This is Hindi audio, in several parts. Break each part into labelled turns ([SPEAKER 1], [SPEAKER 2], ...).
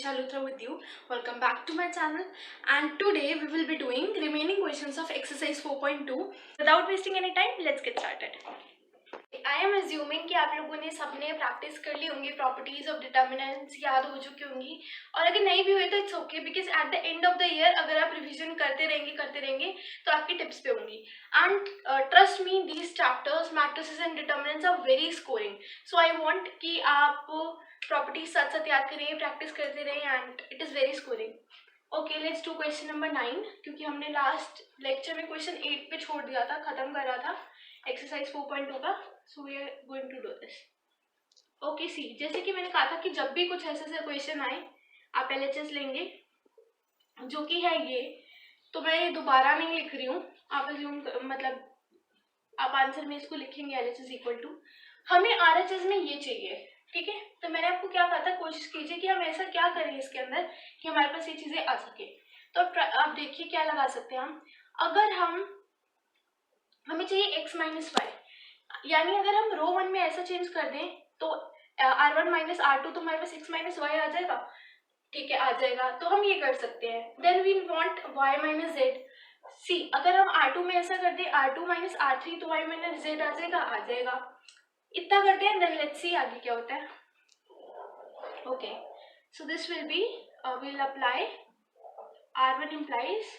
[SPEAKER 1] Isha Luthra with you. Welcome back to my channel, and today we will be doing remaining questions of exercise 4.2. Without wasting any time, let's get started. I am assuming कि आप लोगों ने सबने प्रैक्टिस कर ली होंगी, प्रॉपर्टीज ऑफ डिटर्मिनेंट्स याद हो चुकी होंगी, और अगर नहीं भी हुए तो it's okay, because at the end of the year अगर आप रिविजन करते रहेंगे तो आपकी टिप्स पे होंगी. And trust me, these chapters matrices and determinants are very scoring. So I want कि आप प्रॉपर्टीज साथ साथ याद करें, प्रैक्टिस करते रहें, and it is very scoring. Okay, let's do question number 9, क्योंकि हमने लास्ट लेक्चर में क्वेश्चन 8 पे छोड़ दिया था, खत्म कर रहा था एक्सरसाइज 4.2 का. So we are going to do this. Okay, see, जैसे कि मैंने कहा था कि जब भी कुछ ऐसे क्वेश्चन आए आप LHS लेंगे, जो कि है ये, तो मैं ये दोबारा नहीं लिख रही हूँ. आप मतलब आप आंसर में इसको लिखेंगे LHS इक्वल टू हमें RHS में ये चाहिए. ठीक है, तो मैंने आपको क्या कहा था, कोशिश कीजिए कि हम ऐसा क्या करें इसके अंदर कि हमारे पास ये चीजें आ सके. तो आप देखिए क्या लगा सकते हैं हम. अगर हमें चाहिए x माइनस वाई, यानी अगर हम रो 1 में ऐसा चेंज कर दें तो R1 माइनस R2, तो हमारे पास x माइनस वाई आ जाएगा. ठीक है, आ जाएगा, तो हम ये कर सकते हैं. Then we want y minus Z. See, अगर हम R2 में ऐसा कर दें R2 माइनस R3, तो y माइनस जेड आ जाएगा. इतना करते हैं, देन लेट्स सी आगे क्या होता है. Okay, so this will B we'll apply R1 implies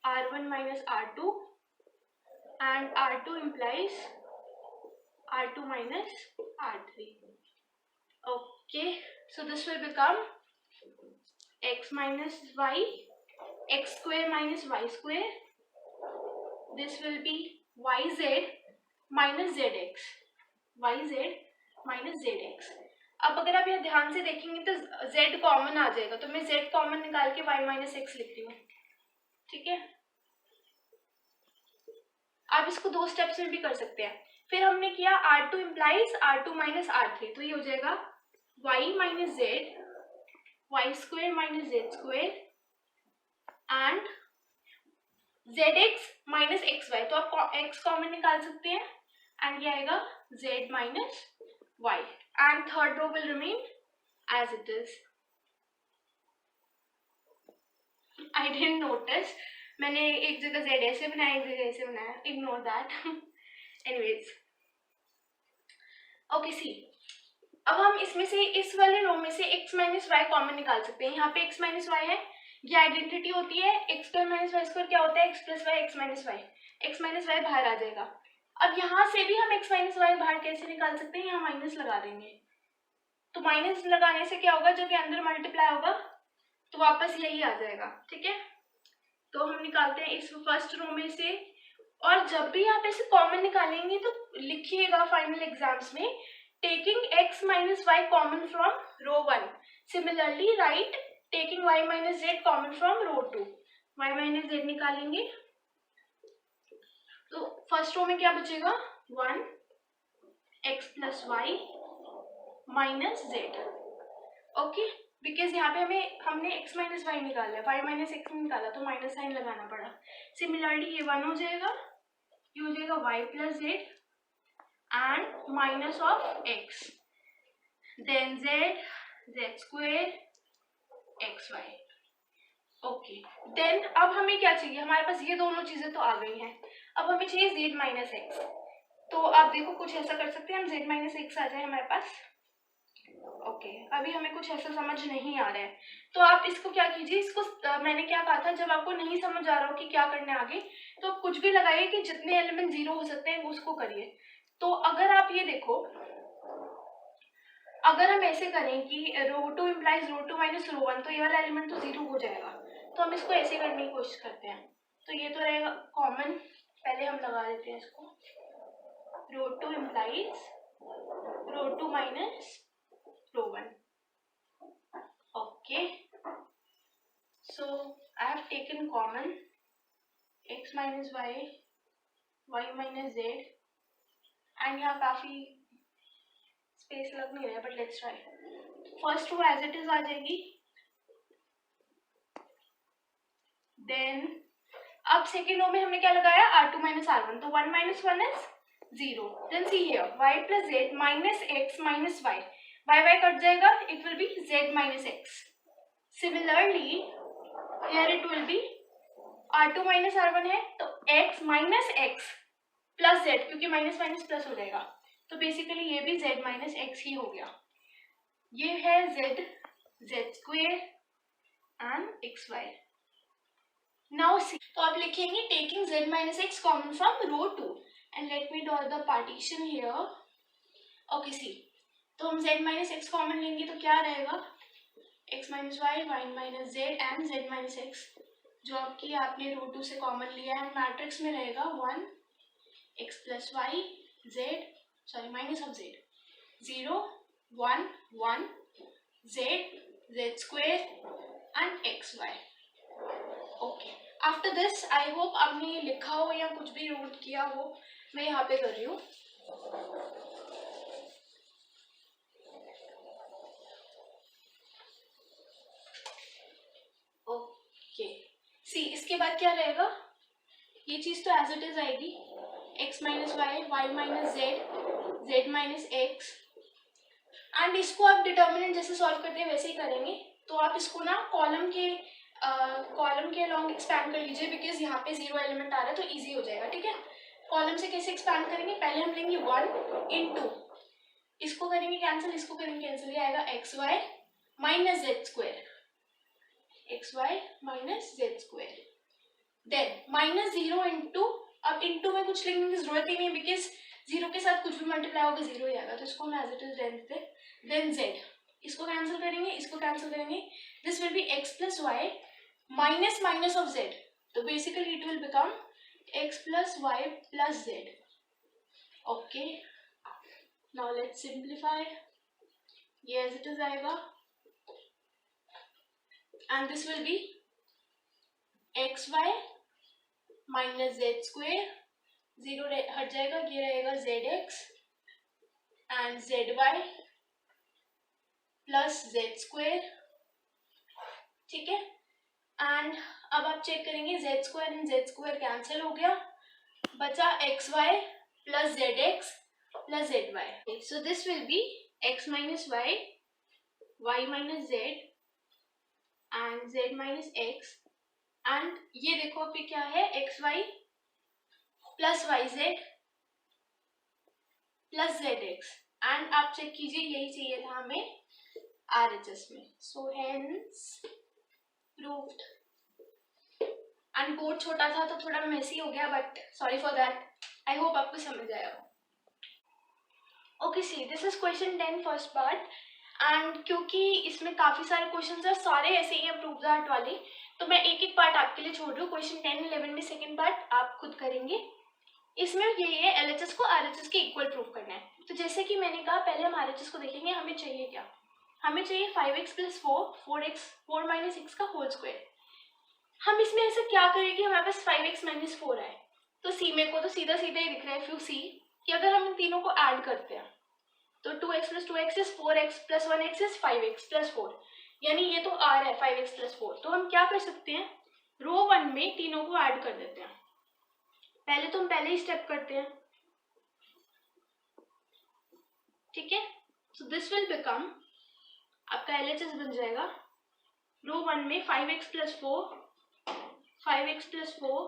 [SPEAKER 1] R1 minus R2 and R2 implies R2 minus R3. Okay, so this will become x minus y, x square minus y square. This will be yz minus zx, yz minus zx. अब अगर आप यहाँ ध्यान से देखेंगे तो z कॉमन आ जाएगा, तो मैं z कॉमन निकाल के y माइनस एक्स लिख रही हूँ. ठीक है, आप इसको दो स्टेप्स में भी कर सकते हैं. फिर हमने किया R2 implies R2 minus R3, तो ये हो जाएगा y minus z, y square minus z square, and zx minus x y, तो आप x कॉमन निकाल सकते हैं, एंड ये आएगा z minus y, and third row will remain as it is. I didn't notice, मैंने एक जगह z ऐसे बनाया, एक जगह ऐसे बनाया, इग्नोर दैट. एनीवेज, ओके, सी, अब हम इसमें से इस वाले रो में से x माइनस वाई कॉमन निकाल सकते हैं. यहाँ पे x माइनस वाई है, ये आइडेंटिटी होती है. X square minus y square क्या होता है, x plus y, x minus y बाहर आ जाएगा. अब यहाँ से भी हम x माइनस वाई बाहर कैसे निकाल सकते हैं, यहाँ माइनस लगा देंगे. तो माइनस लगाने से क्या होगा, जब ये अंदर मल्टीप्लाई होगा तो वापस यही आ जाएगा. ठीक है, तो हम निकालते हैं इस फर्स्ट रो में से. और जब भी आप ऐसे कॉमन निकालेंगे तो लिखिएगा फाइनल एग्जाम्स में, taking x minus y common from row 1. Similarly write taking y minus z common from row 2. y minus z निकालेंगे तो फर्स्ट रो में क्या बचेगा, 1 x plus y minus z. Okay, because यहाँ पे हमने x माइनस वाई निकाला है, y माइनस एक्स निकाला, तो माइनस साइन लगाना पड़ा. सिमिलरली ये 1 हो जाएगा, ये हो जाएगा y plus z and minus of x, then z square x y. Okay, then अब हमें क्या चाहिए, हमारे पास ये दोनों चीजें तो आ गई हैं. अब हमें चाहिए z माइनस एक्स. तो आप देखो कुछ ऐसा कर सकते हैं हम, z माइनस एक्स आ जाए हमारे पास. ओके, अभी हमें कुछ ऐसा समझ नहीं आ रहा है, तो आप इसको क्या कीजिए, इसको मैंने क्या कहा था, जब आपको नहीं समझ आ रहा हो कि क्या करना है आगे, तो आप कुछ भी लगाइए कि जितने एलिमेंट 0 हो सकते हैं उसको करिए. तो अगर आप ये देखो, अगर हम ऐसे करें कि रो 2 इम्प्लाइज रो 2 माइनस रो 1, तो ये वाला एलिमेंट तो 0 हो जाएगा. तो हम इसको ऐसे करने की कोशिश करते हैं. तो ये तो रहेगा कॉमन, पहले हम लगा देते हैं इसको, row 2 implies row 2 minus row 1. Okay, so I have taken common x minus Y, Y minus Z, and यहाँ काफी स्पेस लग नहीं रहा है, but let's try. First row as it is आ जाएगी. देन अब सेकेंड रो में हमने क्या लगाया, R2 माइनस R1, तो 1 minus 1 is 0. Then see here y plus z minus x minus y. y cut जाएगा, it will be z minus x. Similarly, here it will be r2 minus r1 है तो x minus x plus z, क्योंकि माइनस माइनस प्लस हो जाएगा तो बेसिकली ये भी z minus x ही हो गया. ये है z square and xy. Now see, तो आप लिखेंगे taking z minus x common from row 2 and let me draw the partition here. Okay, see, तो हम z minus x कॉमन लेंगे तो क्या रहेगा, x minus y, y minus z and z minus x, जो आपकी आपने रो 2 से कॉमन लिया है. मैट्रिक्स में रहेगा 1 x plus y z, sorry minus of z, 0 1 1 z z square and xy. Okay, after this I hope आपने लिखा हो या कुछ भी नोट किया हो. मैं यहाँ पे कर रही हूँ. ओके, सी, इसके बाद क्या रहेगा, ये चीज तो एज इट इज आएगी, x minus Y, Y minus z, z minus x. And इसको आप डिटर्मिनेंट जैसे सॉल्व करते हैं वैसे ही करेंगे. तो आप इसको ना कॉलम के अलॉन्ग एक्सपैंड कर लीजिए, बिकॉज यहाँ पे 0 एलिमेंट आ रहा है तो इजी हो जाएगा. ठीक है, कॉलम से कैसे एक्सपैंड करेंगे, पहले हम लेंगे 1 into, इसको करेंगे कैंसिल, इसको करेंगे कैंसिल, ये आएगा x y minus z square, x y minus z square. Then minus 0 into, अब इंटू में कुछ लिखने की जरूरत ही नहीं, बिकॉज 0 के साथ कुछ भी मल्टीप्लाई होगा 0 ही आएगा, तो इसको हम एज इट इज रहने देते. देन जेड, इसको कैंसिल करेंगे, इसको कैंसिल करेंगे, this will be x plus y minus minus of z, तो basically it will become x plus y plus z. Okay, now let's simplify. ये एज इट इज आएगा and this will be x y minus z square, 0 हट जाएगा, ये रहेगा z x and z y plus z square. ठीक है, एंड अब आप चेक करेंगे z square and z square cancel हो गया, बचा x y plus z x plus z y. So this will be x minus Y, Y minus Z and z minus x. And ये देखो अभी क्या है, x y plus y z plus z x. And आप चेक कीजिए यही चाहिए था हमें RHS में. So hence proved. And board छोटा था तो थोड़ा मेसी हो गया, but sorry for that. I hope आपको समझ आया. Okay, C, this is question 10 first part. And क्योंकि इसमें काफी सारे क्वेश्चंस हैं, सारे ऐसे ही हैं प्रूव दैट वाले, तो मैं एक एक पार्ट आपके लिए छोड़ रही हूँ. क्वेश्चन 10 11 में सेकेंड पार्ट आप खुद करेंगे. इसमें ये है LHS को RHS के इक्वल प्रूव करना है. तो जैसे कि मैंने कहा, पहले हम RHS को देखेंगे. हमें चाहिए क्या, हमें चाहिए 5x प्लस 4 माइनस एक्स का होल स्क्वायर. हम इसमें ऐसा क्या करें कि हमारे पास 5x माइनस 4 आए. तो सी मेरे को तो सीधा सीधा ही दिख रहा है, इफ यू सी, कि अगर हम इन तीनों को ऐड करते हैं तो 2x plus 2x is 4x plus 1x is 5x plus 4, यानी ये तो आ रहा है 5x प्लस 4. तो हम क्या कर सकते हैं, रो 1 में तीनों को ऐड कर देते हैं. पहले तो हम पहले ही स्टेप करते हैं. ठीक है, सो दिस विल बिकम, आपका LHS बन जाएगा रो 1 में 5x plus 4, 5x plus 4,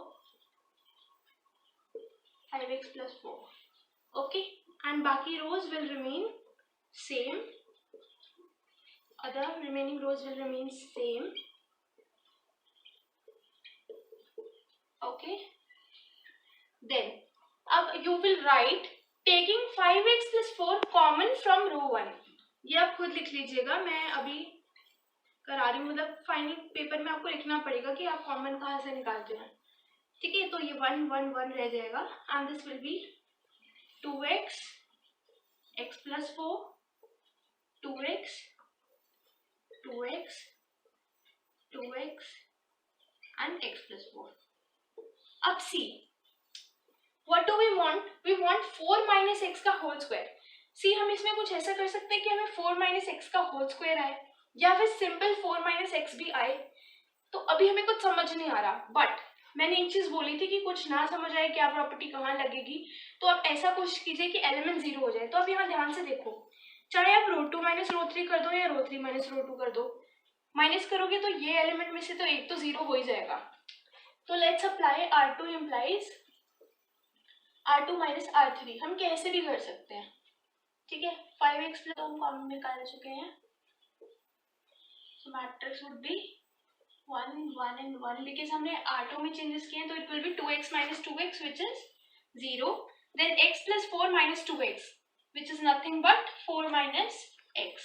[SPEAKER 1] 5x plus 4. Okay, and बाकी rows will remain same, other remaining rows will remain same. Okay, then अब you will write taking 5x plus 4 common from row 1. ये आप खुद लिख लीजिएगा, मैं अभी करा रही हूँ, मतलब फाइनल पेपर में आपको लिखना पड़ेगा कि आप कॉमन कहाँ से निकालते हैं. ठीक है, तो ये 1 1 1 रह जाएगा and this will B 2x x plus 4, 2x 2x 2x and x plus 4. अब see, what do we want? We want 4 minus x का होल स्क्वायर. सी, हम इसमें कुछ ऐसा कर सकते हैं कि हमें 4 माइनस एक्स का होल स्क्वायर आए या फिर सिंपल 4 माइनस एक्स भी आए. तो अभी हमें कुछ समझ नहीं आ रहा, बट मैंने एक चीज बोली थी कि कुछ ना समझ आए क्या प्रॉपर्टी कहाँ लगेगी, तो आप ऐसा कोशिश कीजिए कि एलिमेंट 0 हो जाए. तो अब यहाँ ध्यान से देखो, चाहे आप रो 2 माइनस रो 3 कर दो या रो 3 माइनस रो 2 कर दो, माइनस करोगे तो ये एलिमेंट में से तो एक तो जीरो हो ही जाएगा। तो let's apply R2 implies R2 minus R3, हम कैसे भी कर सकते हैं, ठीक है। 5x प्लस हम कॉमन निकाल चुके हैं, so matrix would be 1 1 and 1 because हमने R2 में चेंजेस किए हैं, तो it will be 2x minus 2x which is 0, then x plus 4 minus 2x which is nothing but 4 minus x,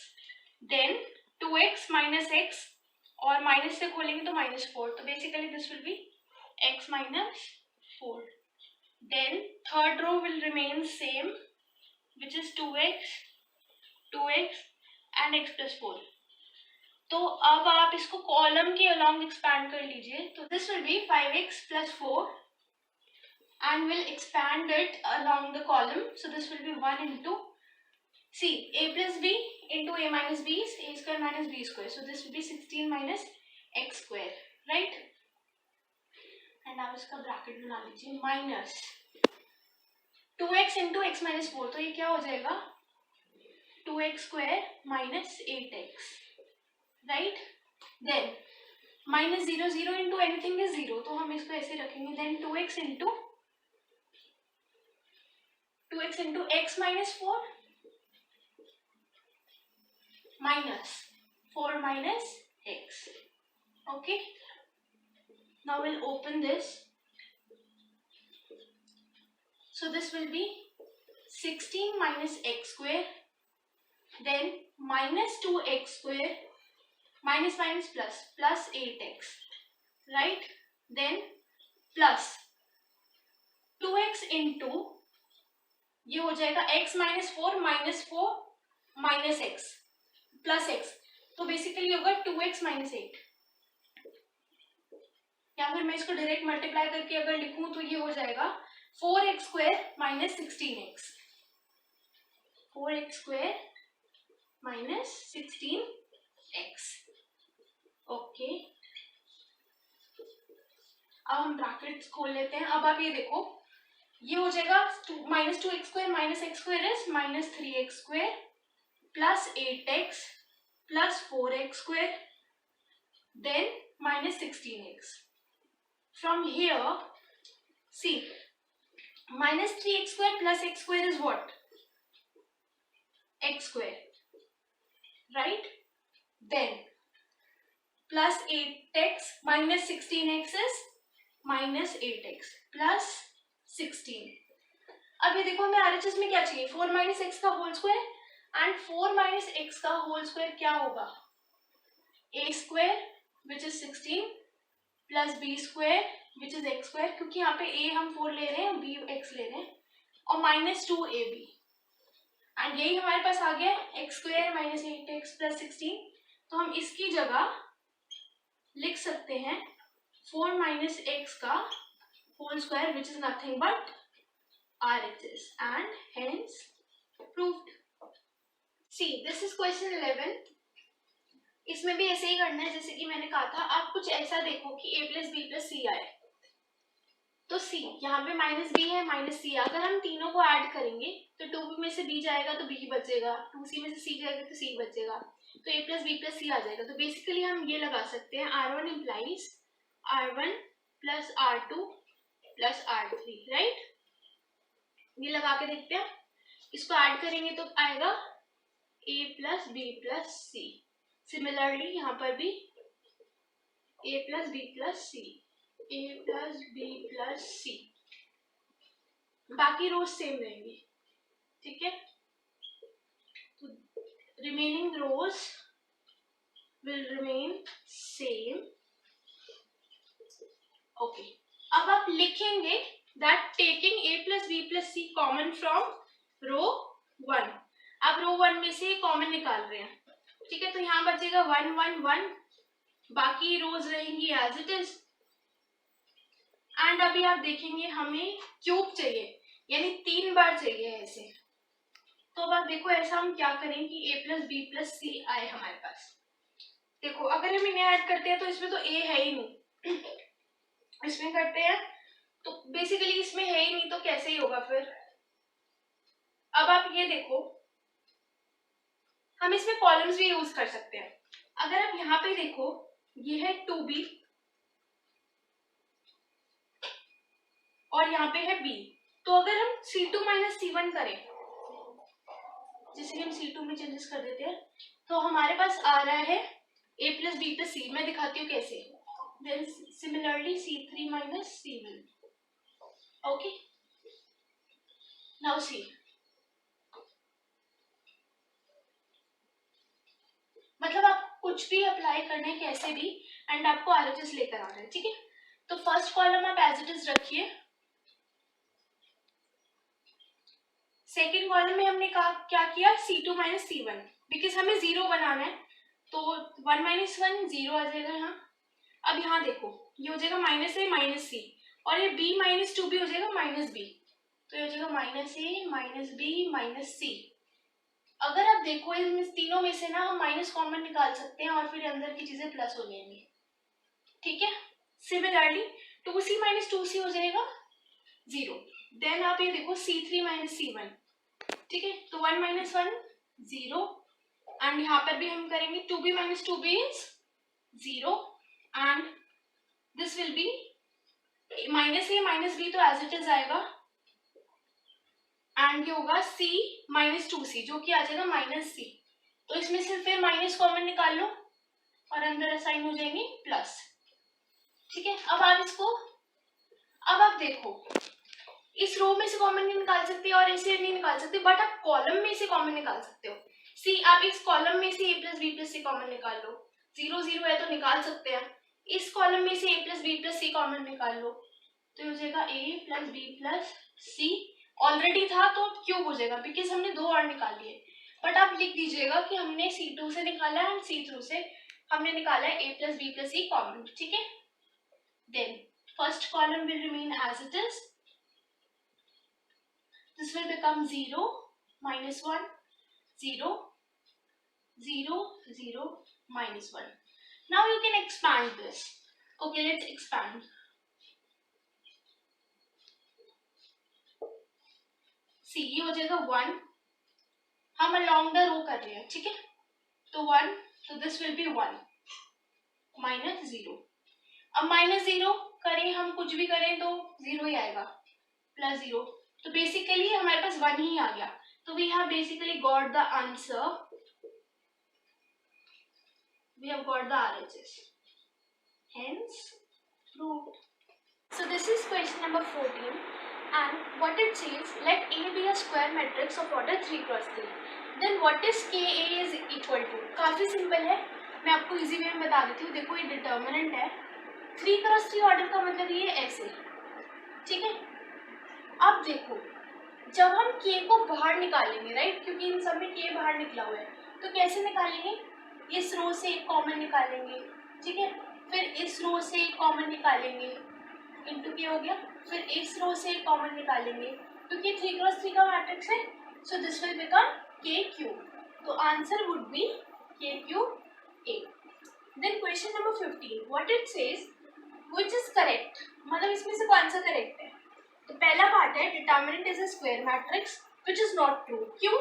[SPEAKER 1] then 2x minus x और माइनस से खोलेंगे तो -4, तो basically this will B x minus 4, then third row will remain same which is 2x and x plus 4। तो अब आप इसको कॉलम के अलोंग एक्सपैंड कर लीजिए, तो this will B 5x plus 4 and we'll expand it along the column, so this will be 1 into see a plus b into a minus b is a square minus b square, so this will be 16 minus x square, right? and आप इसका ब्रैकेट बना लीजिए minus 2x into x minus 4, तो ये क्या हो जाएगा 2x square minus 8x, right? then minus 0 0 into anything is 0, तो हम इसको ऐसे रखेंगे, then 2x into x minus 4 minus 4 minus x, okay? now we'll open this, so this will be 16 minus x square, then minus 2x square minus minus plus 8x, right? then plus 2x into ये हो जाएगा x minus 4 minus x plus x, तो बेसिकली होगा 2x minus 8, या फिर मैं इसको डायरेक्ट मल्टीप्लाई करके अगर लिखूं तो ये हो जाएगा 4x square minus 16x, 4x square minus 16x, okay. अब हम ब्रैकेट्स खोल लेते हैं। अब आप ये देखो, ये हो जाएगा minus 2x square minus x square is minus 3x square plus 8x plus 4x square then minus 16x. From here, see, minus 3x square plus x square is what? X square, right? Then plus 8x minus 16x is minus 8x plus 16. अब ये देखो हमें RHS में क्या चाहिए, 4 minus x का whole square and 4 minus x का होल स्क्वायर क्या होगा, a square which is 16 plus b square which is x square, क्योंकि यहाँ पे a हम 4 ले रहे हैं b x ले रहे हैं, और minus 2ab एंड यही हमारे पास आ गया x square minus 8x plus 16। तो हम इसकी जगह लिख सकते हैं 4 minus x का whole square which is nothing but RHS and hence proved. See, this is question 11. इसमें भी ऐसे ही करना है जैसे कि मैंने कहा था। आप कुछ ऐसा देखो कि a plus b plus c आए, तो c यहाँ पे माइनस b है माइनस c, अगर हम तीनों को ऐड करेंगे तो 2b में से b जाएगा तो b बचेगा, 2c में से c जाएगा तो c बचेगा, तो a plus b plus c आ जाएगा। तो बेसिकली हम ये लगा सकते हैं R1 implies R1 plus R2 plus R3, right? ये लगा के देखते हैं, इसको ऐड करेंगे तो आएगा a plus b plus c। Similarly यहाँ पर भी a plus b plus c, a plus b plus c, बाकी रोज सेम रहेंगी, ठीक है? तो remaining rows will remain same, okay. अब आप लिखेंगे that taking a plus b plus c common from row 1, आप रो 1 में से कॉमन निकाल रहे हैं, ठीक है? तो यहाँ बचेगा 1 1 1, बाकी रोज रहेंगी एज इट इज। एंड अभी आप देखेंगे हमें क्यूब चाहिए, यानी 3 बार चाहिए ऐसे। तो अब आप देखो ऐसा हम क्या करें कि a plus b plus c आए हमारे पास। देखो अगर हम इन्हें ऐड करते हैं तो इसमें तो a है ही नहीं, इसमें करते हैं तो बेसिकली इसमें है ही नहीं, तो कैसे ही होगा फिर। अब आप ये देखो हम इसमें कॉलम्स भी यूज कर सकते हैं। अगर आप यहाँ पे देखो, ये है 2b और यहाँ पे है b, तो अगर हम C2 माइनस C1 करें, जैसे कि हम C2 में चेंजेस कर देते हैं, तो हमारे पास आ रहा है a plus b plus c। मैं दिखाती हूँ कैसे। Then similarly C3 minus C1। Okay, now see, मतलब आप कुछ भी अप्लाई करने कैसे भी, एंड आपको RHS लेकर आ रहा है, ठीक है। तो फर्स्ट कॉलम आप एज इट इज रखिए। सेकेंड कॉलम में हमने क्या किया, C2 माइनस C1, बिकॉज हमें 0 बनाना है, तो 1 माइनस 1 0 आ जाएगा यहाँ। अब यहाँ देखो, ये हो जाएगा माइनस a माइनस c, और ये b माइनस 2b हो जाएगा माइनस b, तो ये हो जाएगा minus a minus b minus c। अगर आप देखो इन तीनों में से ना हम माइनस कॉमन निकाल सकते हैं और फिर अंदर की चीजें प्लस हो जाएंगी, ठीक है। सिमिलरली 2c माइनस 2c हो जाएगा 0। देन आप ये देखो C3 माइनस C1, ठीक है, तो 1 माइनस 1 0, एंड यहाँ पर भी हम करेंगे 2b minus 2b is 0, and this will B minus a minus b, तो एज इट इज आएगा, एंड ये होगा c माइनस 2c, जो कि आ जाएगा माइनस c। तो इसमें से फिर माइनस कॉमन निकाल लो और अंदर असाइन हो जाएंगे प्लस, ठीक है। अब आप देखो, इस रो में से कॉमन नहीं निकाल सकते और ऐसे नहीं निकाल सकते, बट आप कॉलम में से कॉमन निकाल सकते हो। सी, आप इस कॉलम में से a plus b plus c common निकाल लो, 0 0 है तो निकाल सकते हैं। इस कॉलम में से a plus b plus c common निकाल लो, तो हो जाएगा a plus b plus c. Already था तो क्यूब हो जाएगा, बिकॉज हमने 2 और निकाल लिए। बट आप लिख दीजिएगा कि हमने C2 से निकाला है एंड C3 से हमने निकाला है a plus b plus c common, ठीक है। Then first column will remain as it is, this will become 0 minus 1 0 0 0 minus 1. Now you can expand this. Okay, let's expand. See, ये हो जाएगा 1, हम along the row कर रहे हैं, ठीक है, तो 1, तो this will be 1 minus 0। अब minus 0 करें हम, कुछ भी करें तो 0 ही आएगा, प्लस 0, तो बेसिकली हमारे पास 1 ही आ गया। तो we have basically got the answer, we have got the RHS, hence proved. So this is question number 14, and what it says, let A be a square matrix of order 3 cross 3, then what is Ka is equal to। काफी सिंपल है, मैं आपको इजी वे में बता देती हूँ। देखो ये डिटर्मिनेंट है, 3 क्रॉस 3 ऑर्डर का मतलब ये ऐसे, ठीक है। अब देखो जब हम k को बाहर निकालेंगे, राइट, क्योंकि इन सब में k बाहर निकला हुआ है, तो कैसे निकालेंगे, इस रो से एक कॉमन निकालेंगे, ठीक है, फिर इस रो से एक कॉमन निकालेंगे, इंटू k हो गया, फिर इस रो से एक कॉमन निकालेंगे, क्योंकि 3 क्रॉस 3 का मैट्रिक्स है, so this will become k cube, तो answer would be k cube a। Then question number 15, what it says, which is correct, मतलब इसमें से कौन सा करेक्ट है। तो पहला पार्ट है determinant is a square matrix, which is not true. क्यों,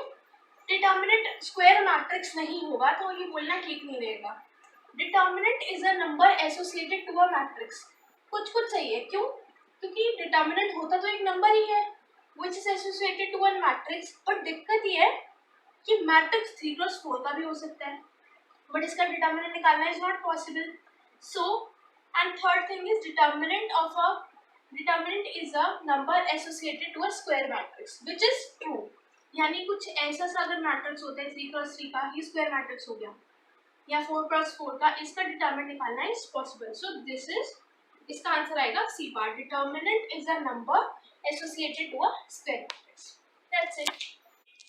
[SPEAKER 1] डिटर्मिनेंट स्क्वायर मैट्रिक्स नहीं होगा तो ये बोलना ठीक नहीं रहेगा। Determinant is a number associated to a matrix, कुछ कुछ सही है, क्यों, क्योंकि डिटर्मिनेंट होता तो एक नंबर ही है which is associated to a matrix, but दिक्कत ये है कि मैट्रिक्स 3 क्रॉस 4 का भी हो सकता है, बट इसका डिटर्मिनेंट निकालना is not possible. So and third thing is determinant is a number associated to a square matrix which is true, यानी कुछ ऐसा सा अगर मैट्रिक्स होता है 3 क्रॉस 3 का, ये स्क्वायर मैट्रिक्स हो गया, या 4 क्रॉस 4 का, इसका डिटर्मिनेंट निकालना is possible. So this is, इसका आंसर आएगा C part, determinant is a number associated to a square matrix. That's it.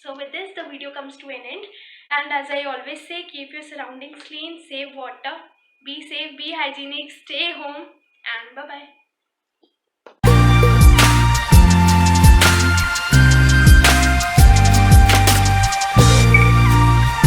[SPEAKER 1] So with this the video comes to an end, and as I always say, keep your surroundings clean, save water, be safe, be hygienic, stay home, and bye bye.